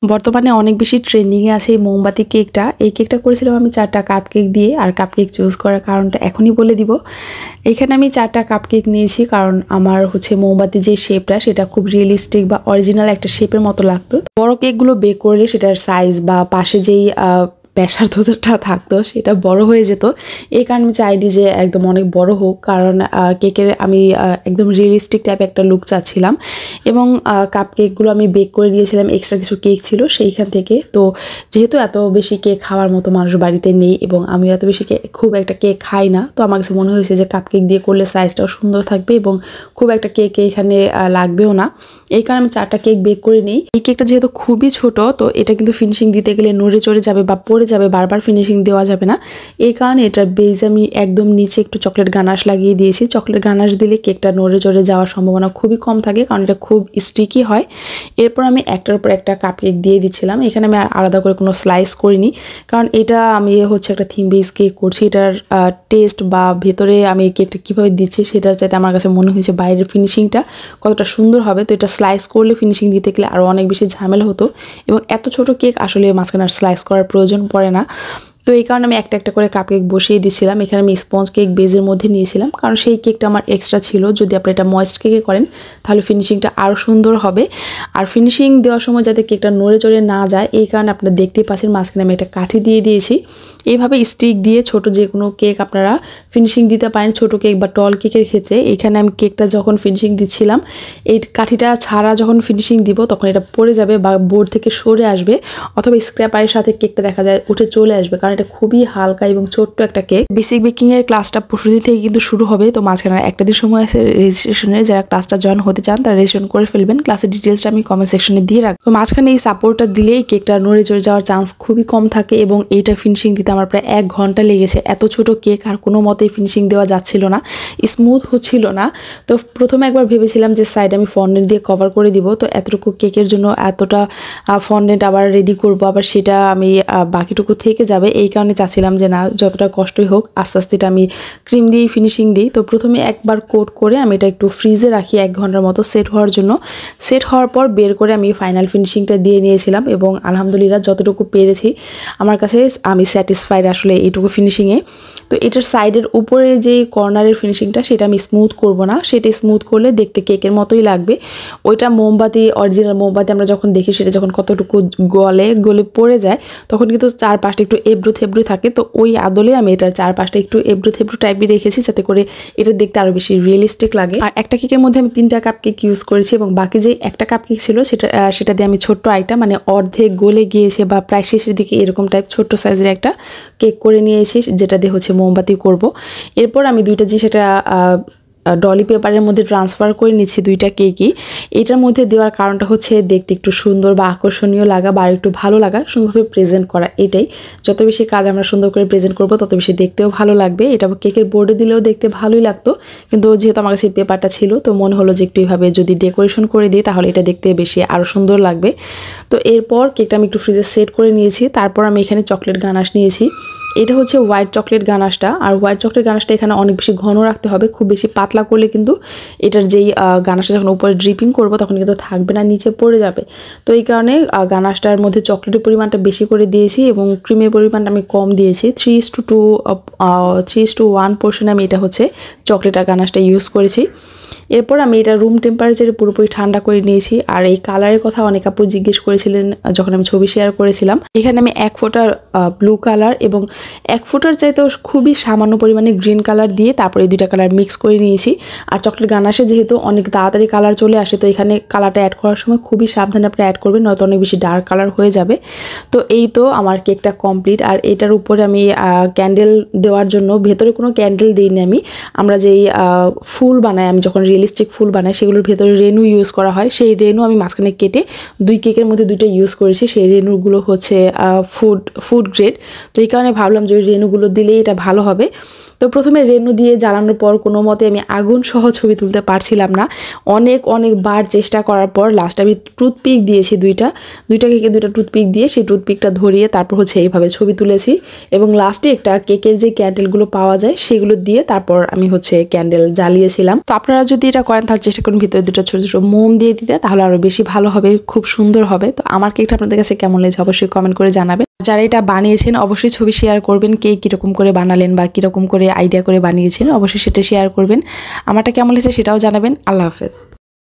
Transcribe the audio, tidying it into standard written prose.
বর্তমানে অনেক বেশি ট্রেন্ডিংয়ে আছে এই মোমবাতি কেকটা। এই কেকটা করেছিলাম আমি 4টা কাপকেক দিয়ে। আর কাপকেক চুজ করার কারণটা এখনই বলে দিব। এখানে আমি 4টা কাপকেক নিয়েছি কারণ আমার হচ্ছে মোমবাতি যে শেপটা সেটা খুব রিয়েলিস্টিক বা অরিজিনাল একটা শেপের মতো লাগতো। বড় কেকগুলো বেক করলে সেটার সাইজ বা পাশে যেই ব্যাসার্ধটা থাকতো সেটা বড় হয়ে যেত। এই কারণে আমি চাইনি যে একদম অনেক বড় হোক, কারণ কেকের আমি একদম রিয়েলিস্টিক টাইপের একটা লুক চাচ্ছিলাম। এবং কাপকেকগুলো আমি বেক করে নিয়েছিলাম, এক্সট্রা কিছু কেক ছিল সেইখান থেকে। তো যেহেতু এত বেশি কেক খাওয়ার মতো মানুষ বাড়িতে নেই এবং আমি এত বেশি খুব একটা কেক খাই না, তো আমার কাছে মনে হয়েছে যে কাপকেক দিয়ে করলে সাইজটাও সুন্দর থাকবে এবং খুব একটা কেক এখানে লাগবেও না। এই কারণে আমি 4টা কেক বেক করে নিই। এই কেকটা যেহেতু খুবই ছোট, তো এটা কিন্তু ফিনিশিং দিতে গেলে নড়ে চড়ে যাবে বা পড়ে যাবে, বারবার ফিনিশিং দেওয়া যাবে না। এই কারণে এটার বেজ আমি একদম নিচে একটু চকলেট গানাশ লাগিয়ে দিয়েছি। চকলেট গানাশ দিলে কেকটা নড়ে চড়ে যাওয়ার সম্ভাবনা খুবই কম থাকে, কারণ এটা খুব স্টিকি হয়। এরপর আমি একটার উপর একটা কাপকেক দিয়ে দিচ্ছিলাম। এখানে আমি আলাদা করে কোনো স্লাইস করিনি, কারণ এটা আমি হচ্ছে একটা থিম বেস কেক করছি। এটার টেস্ট বা ভেতরে আমি কেকটা কীভাবে দিচ্ছি সেটার চাইতে আমার কাছে মনে হয়েছে বাইরের ফিনিশিংটা কতটা সুন্দর হবে। তো এটা স্লাইস করলে ফিনিশিং দিতে গেলে আরও অনেক বেশি ঝামেলা হতো, এবং এত ছোট কেক আসলে মাঝখানে আর স্লাইস করার প্রয়োজন পড়ে না। তো এই কারণে আমি একটা একটা করে কাপকেক বসিয়ে দিচ্ছিলাম। এখানে আমি স্পঞ্জ কেক বেজের মধ্যে নিয়েছিলাম, কারণ সেই কেকটা আমার এক্সট্রা ছিল। যদি আপনি এটা ময়েস্ট কেকে করেন তাহলে ফিনিশিংটা আরও সুন্দর হবে। আর ফিনিশিং দেওয়ার সময় যাতে কেকটা নড়ে চড়ে না যায় এই কারণে আপনারা দেখতেই পাচ্ছেন মাঝখানে আমি একটা কাঠি দিয়ে দিয়েছি। এইভাবে স্টিক দিয়ে ছোট যে কোনো কেক আপনারা ফিনিশিং দিতে পারেন, ছোট কেক বা টল কেকের ক্ষেত্রে। এখানে আমি কেকটা যখন ফিনিশিং দিচ্ছিলাম, এই কাঠিটা ছাড়া যখন ফিনিশিং দিব তখন এটা পড়ে যাবে বা বোর্ড থেকে সরে আসবে, অথবা স্ক্র্যাপারের সাথে কেকটা দেখা যায় উঠে চলে আসবে, কারণ এটা খুবই হালকা এবং ছোট্ট একটা কেক। বেসিক বেকিং এর ক্লাসটা পরশুদিন থেকে কিন্তু শুরু হবে। তো মাঝখানে একটা দিন সময় আছে রেজিস্ট্রেশনের। যারা ক্লাসটা জয়েন হতে চান তারা রেজিস্ট্রেশন করে ফেলবেন। ক্লাসের ডিটেলসটা আমি কমেন্ট সেকশনে দিয়ে রাখবো। তো মাঝখানে এই সাপোর্টটা দিলেই কেকটা নড়ে চড়ে যাওয়ার চান্স খুবই কম থাকে, এবং এইটা ফিনিশিং দিতে আমার প্রায় 1 ঘন্টা লেগেছে। এত ছোট কেক আর কোনো মতেই ফিনিশিং দেওয়া যাচ্ছিল না, স্মুথ হচ্ছিল না। তো প্রথমে একবার ভেবেছিলাম যে সাইড আমি ফন্ডেন্ট দিয়ে কভার করে দিব। তো এতটুকু কেকের জন্য এতটা ফন্ডেন্ট আবার রেডি করব, আবার সেটা আমি বাকিটুকু থেকে যাবে। এই কারণে চাচ্ছিলাম যে না, যতটা কষ্টই হোক আস্তে আস্তে এটা আমি ক্রিম দিয়েই ফিনিশিং দিই। তো প্রথমে একবার কোট করে আমি এটা একটু ফ্রিজে রাখি 1 ঘন্টার মতো সেট হওয়ার জন্য। সেট হওয়ার পর বের করে আমি ফাইনাল ফিনিশিংটা দিয়ে নিয়েছিলাম, এবং আলহামদুলিল্লাহ যতটুকু পেরেছি আমার কাছে আমি স্যাটিসফাইড আসলে এইটুকু ফিনিশিংয়ে। তো এটার সাইডের উপরে যে কর্নারের ফিনিশিংটা সেটা আমি স্মুথ করব না, সেটা স্মুথ করলে দেখতে কেকের মতোই লাগবে। ওইটা মোমবাতি, অরিজিনাল মোমবাতি আমরা যখন দেখি সেটা যখন কতটুকু গলে পড়ে যায় তখন কিন্তু চারপাশটা একটু এবড়ো থেবড়ো থাকে। তো ওই আদলে আমি এটার চারপাশটা একটু এবড়ো থেবড়ো টাইপই রেখেছি, যাতে করে এটা দেখতে আরও বেশি রিয়েলিস্টিক লাগে। আর একটা কেকের মধ্যে আমি 3টা কাপ কেক ইউজ করেছি, এবং বাকি যে একটা কাপ কেক ছিল সেটা দিয়ে আমি ছোট্ট আইটা, মানে অর্ধেক গলে গিয়েছে বা প্রায় শেষের দিকে এরকম টাইপ ছোট্ট সাইজের একটা কেক করে নিয়েছি, যেটা দিয়ে হচ্ছে মোমবাতি করব। এরপর আমি 2টা জিনিস এটা ডলি পেপারের মধ্যে ট্রান্সফার করে নিচ্ছি 2টা কেকই। এটার মধ্যে দেওয়ার কারণটা হচ্ছে দেখতে একটু সুন্দর বা আকর্ষণীয় লাগা বা একটু ভালো লাগা, সুন্দরভাবে প্রেজেন্ট করা। এটাই, যত বেশি কাজ আমরা সুন্দর করে প্রেজেন্ট করব তত বেশি দেখতেও ভালো লাগবে। এটা কেকের বোর্ডে দিলেও দেখতে ভালোই লাগতো, কিন্তু যেহেতু আমার কাছে পেপারটা ছিল তো মনে হলো যে একটু এইভাবে যদি ডেকোরেশন করে দিই তাহলে এটা দেখতে বেশি আরও সুন্দর লাগবে। তো এরপর কেকটা আমি একটু ফ্রিজে সেট করে নিয়েছি। তারপর আমি এখানে চকলেট গানাশ নিয়েছি। এটা হচ্ছে হোয়াইট চকলেট গানাশটা, আর হোয়াইট চকলেট গানাশটা এখানে অনেক বেশি ঘন রাখতে হবে। খুব বেশি পাতলা করলে কিন্তু এটার যেই গানাশটা যখন উপরে ড্রিপিং করবো তখন কিন্তু থাকবে না, নিচে পড়ে যাবে। তো এই কারণে গানাশটার মধ্যে চকলেটের পরিমাণটা বেশি করে দিয়েছি এবং ক্রিমের পরিমাণটা আমি কম দিয়েছি। 3:1 পোর্শনে আমি এটা হচ্ছে চকলেট আর গানাশটা ইউজ করেছি। এরপর আমি এটা রুম টেম্পারেচারে পুরোপুরি ঠান্ডা করে নিয়েছি। আর এই কালারের কথা অনেক আপু জিজ্ঞেস করেছিলেন যখন আমি ছবি শেয়ার করেছিলাম। এখানে আমি 1 ফোঁটা ব্লু কালার এবং 1 ফোঁটার চাইতেও খুবই সামান্য পরিমাণে গ্রিন কালার দিয়ে তারপরে এই 2টা কালার মিক্স করে নিয়েছি। আর চকলেট গানাশে যেহেতু অনেক তাড়াতাড়ি কালার চলে আসে, তো এখানে কালারটা অ্যাড করার সময় খুবই সাবধানে আপনি অ্যাড করবেন, নয়তো অনেক বেশি ডার্ক কালার হয়ে যাবে। তো এই তো আমার কেকটা কমপ্লিট। আর এটার উপরে আমি ক্যান্ডেল দেওয়ার জন্য ভেতরে কোনো ক্যান্ডেল দিইনি আমরা যেই ফুল বানাই, আমি যখন রিয়েলিস্টিক ফুল বানাই সেগুলোর ভেতরে রেনু ইউজ করা হয়, সেই রেনু আমি মাঝখানে কেটে 2 কেকের মধ্যে 2টা ইউজ করেছি। সেই রেনুগুলো হচ্ছে ফুড গ্রেড। তো এই কারণে ভাবলাম যে ওই রেনুগুলো দিলেই এটা ভালো হবে। তো তো প্রথমে রেনু দিয়ে জ্বালানোর পর কোনো মতে আমি আগুন সহ ছবি তুলতে পারছিলাম না। অনেকবার চেষ্টা করার পর লাস্টে আমি টুথপিক দিয়েছি দুইটা কেকে দুইটা টুথপিক দিয়ে সেই টুথপিকটা ধরিয়ে তারপর হচ্ছে এইভাবে ছবি তুলেছি এবং লাস্টে একটা কেকের যে ক্যান্ডেলগুলো পাওয়া যায় সেগুলো দিয়ে তারপর আমি হচ্ছে ক্যান্ডেল জ্বালিয়েছিলাম। তো আপনারা যদি এটা করেন তাহলে চেষ্টা করুন ভিতরে দুটো ছোট ছোট মোম দিয়ে দিতে, তাহলে আরো বেশি ভালো হবে, খুব সুন্দর হবে। তো আমার কেকটা আপনাদের কাছে কেমন লেগেছে অবশ্যই কমেন্ট করে জানাবেন। যারা এটা বানিয়েছেন অবশ্যই ছবি শেয়ার করবেন, কে কীরকম করে বানালেন বা কীরকম করে আইডিয়া করে বানিয়েছেন অবশ্যই সেটা শেয়ার করবেন। আমারটা কেমন লেগেছে সেটাও জানাবেন। আল্লাহ হাফেজ।